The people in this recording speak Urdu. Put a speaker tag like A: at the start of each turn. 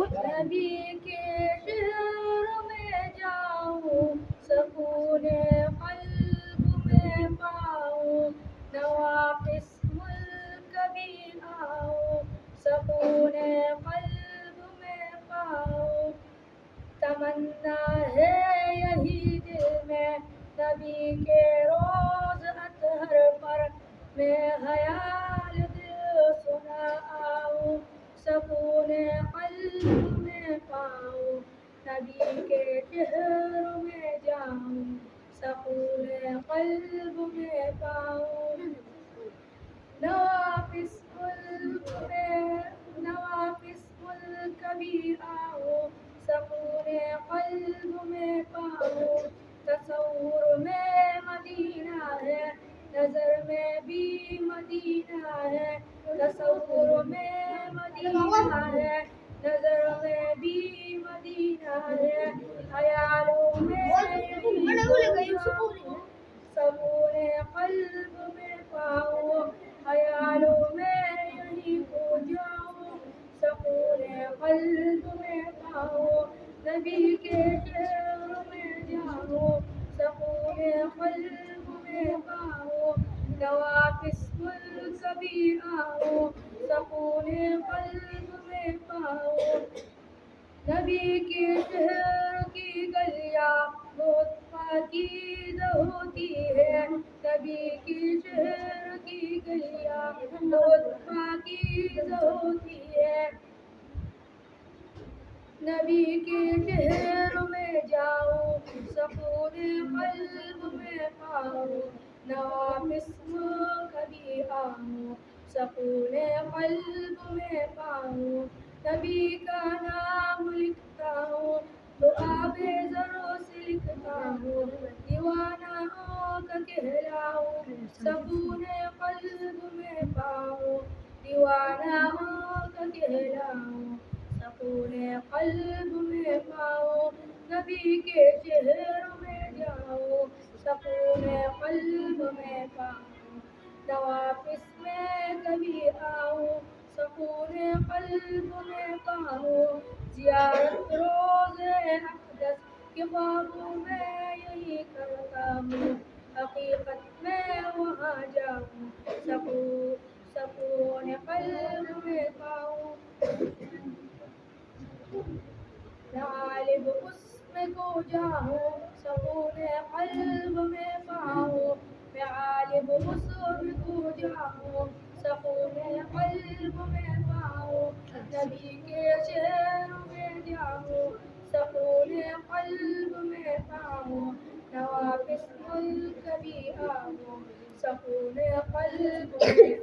A: نبی کے شہر میں جاؤں سکون قلب میں پاؤں نواقص ملک بھی آؤں سکون قلب میں پاؤں تمنا ہے یہی دل میں نبی کے روز اطہر پر میں خیال دل سنا آؤں سکون قلب میں پاؤں نبی کے شہر میں جاؤں سکون قلب میں پاؤں نواقص ملک بھی آؤ سکون قلب میں پاؤ تصور میں مدینہ ہے نظر میں بھی مدینہ ہے تصور میں مدینہ ہے نظر میں بھی مدینہ ہے خیالوں میں سکون قلب میں پاؤ خیالوں میں یہی ہو جاؤ سکون قلب میں پاؤ نبی کے شہر میں جاؤ سکون قلب میں پاؤ نواقص ملک بھی آؤ سکون قلب میں پاؤ نبی کے شہر کی گلیاں بہت پاکیزہ ہوتی ہے نبی کے شہر کی گلیاں بہت پاکیزہ ہوتی ہے نبی کے شہر میں جاؤ سکون قلب میں پاؤ نواقص کبھی آؤ سکون قلب میں پاؤ نبی کا نام لکھتا ہوں تو آب زروں سے لکھتا ہوں دیوانہ ہو کر کہلاؤں سکون قلب میں پاؤ دیوانہ ہو کر کہلاؤں سکون قلب میں پاؤ نبی کے شہر میں جاؤ سکون قلب میں پاؤ نواقص میں کبھی آؤ سکون قلب میں پاؤ زیارت روز اقدس کے خوابوں میں یہی کرتا ہوں حقیقت میں وہاں جاؤں سکون قلب میں پاؤں غالب اس کو جاؤں سکون قلب میں پاؤں غالب اس کو جاؤں سکون قلب میں پاؤں نبی کے شہر میں جاؤں سکون قلب میں پاؤں نواقص ملک بھی آؤ سکون قلب میں